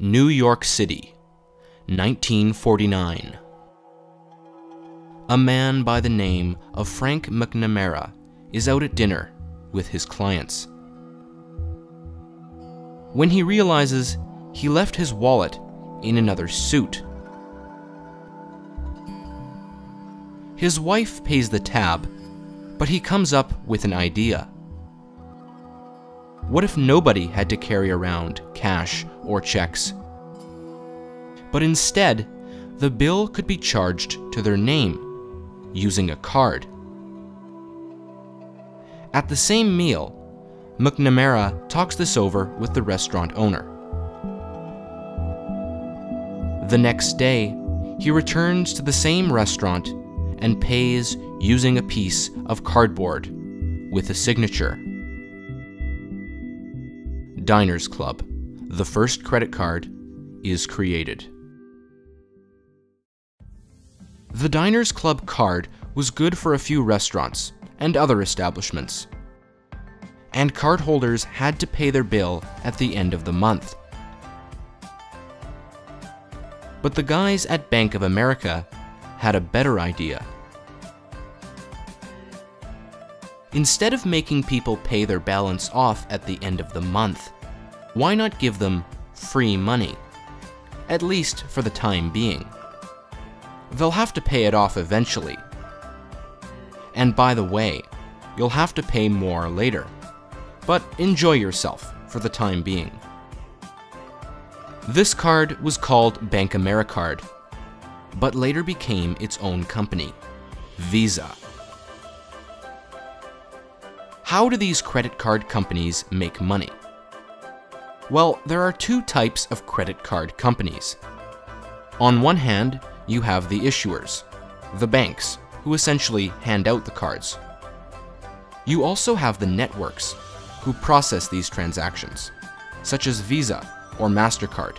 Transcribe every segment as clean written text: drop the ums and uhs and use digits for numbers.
New York City, 1949. A man by the name of Frank McNamara is out at dinner with his clients. When he realizes he left his wallet in another suit. His wife pays the tab, but he comes up with an idea. What if nobody had to carry around cash or checks, but instead the bill could be charged to their name using a card? At the same meal, McNamara talks this over with the restaurant owner. The next day, he returns to the same restaurant and pays using a piece of cardboard with a signature. Diners Club, the first credit card, is created. The Diners Club card was good for a few restaurants and other establishments, and cardholders had to pay their bill at the end of the month. But the guys at Bank of America had a better idea. Instead of making people pay their balance off at the end of the month, why not give them free money, at least for the time being? They'll have to pay it off eventually. And by the way, you'll have to pay more later, but enjoy yourself for the time being. This card was called Bank AmeriCard, but later became its own company, Visa. How do these credit card companies make money? Well, there are two types of credit card companies. On one hand, you have the issuers, the banks, who essentially hand out the cards. You also have the networks, who process these transactions, such as Visa or MasterCard.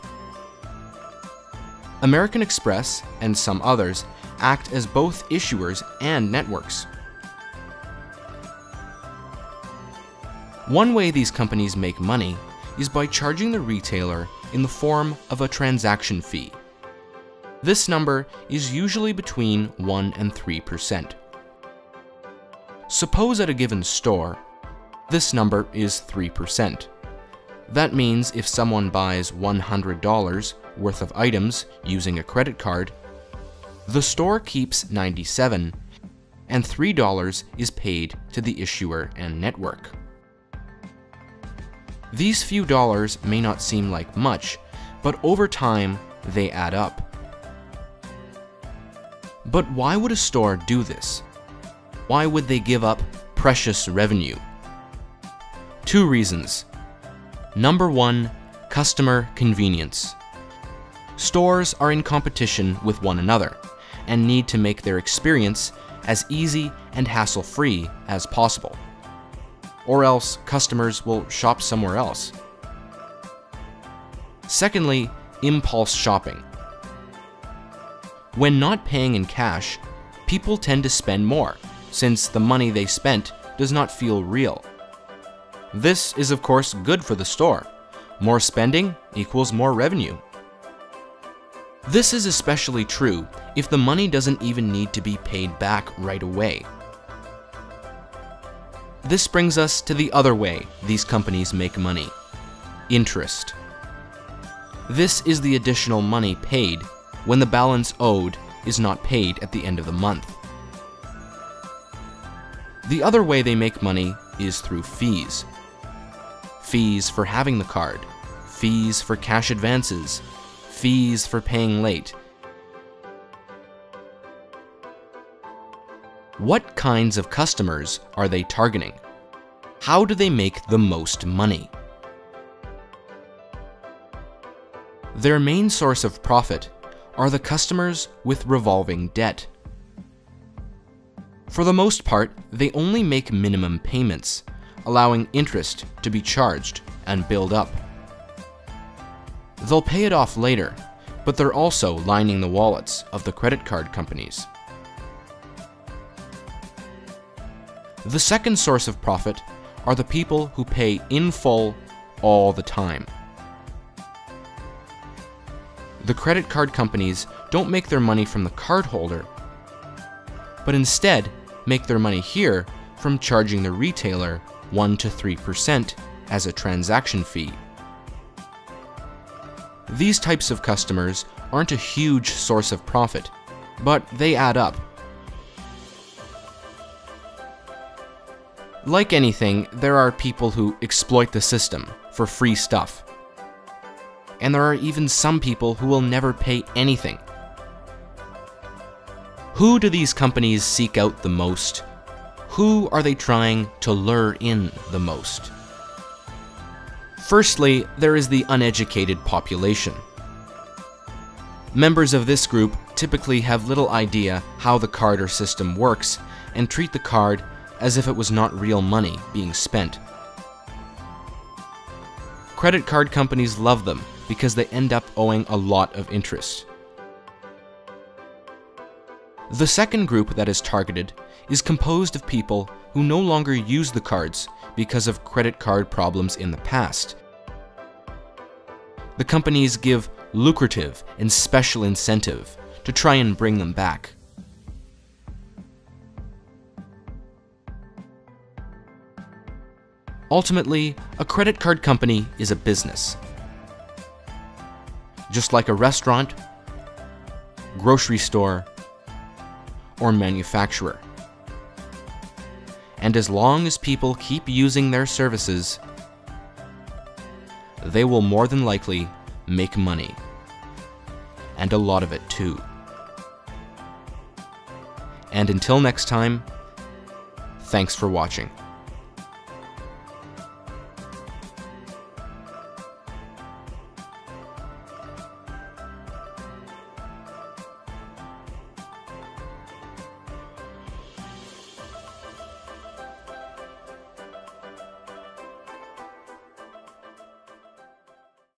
American Express and some others act as both issuers and networks. One way these companies make money is by charging the retailer in the form of a transaction fee. This number is usually between 1% and 3%. Suppose at a given store, this number is 3%. That means if someone buys $100 worth of items using a credit card, the store keeps $97, and $3 is paid to the issuer and network. These few dollars may not seem like much, but over time, they add up. But why would a store do this? Why would they give up precious revenue? Two reasons. Number one, customer convenience. Stores are in competition with one another and need to make their experience as easy and hassle-free as possible, or else customers will shop somewhere else. Secondly, impulse shopping. When not paying in cash, people tend to spend more, since the money they spent does not feel real. This is of course good for the store. More spending equals more revenue. This is especially true if the money doesn't even need to be paid back right away. This brings us to the other way these companies make money: interest. This is the additional money paid when the balance owed is not paid at the end of the month. The other way they make money is through fees. Fees for having the card, fees for cash advances, fees for paying late. What kinds of customers are they targeting? How do they make the most money? Their main source of profit are the customers with revolving debt. For the most part, they only make minimum payments, allowing interest to be charged and build up. They'll pay it off later, but they're also lining the wallets of the credit card companies. The second source of profit are the people who pay in full all the time. The credit card companies don't make their money from the cardholder, but instead make their money here from charging the retailer 1 to 3% as a transaction fee. These types of customers aren't a huge source of profit, but they add up. Like anything, there are people who exploit the system for free stuff. And there are even some people who will never pay anything. Who do these companies seek out the most? Who are they trying to lure in the most? Firstly, there is the uneducated population. Members of this group typically have little idea how the card or system works and treat the card as if it was not real money being spent. Credit card companies love them because they end up owing a lot of interest. The second group that is targeted is composed of people who no longer use the cards because of credit card problems in the past. The companies give lucrative and special incentive to try and bring them back. Ultimately, a credit card company is a business. Just like a restaurant, grocery store, or manufacturer. And as long as people keep using their services, they will more than likely make money. And a lot of it too. And until next time, thanks for watching.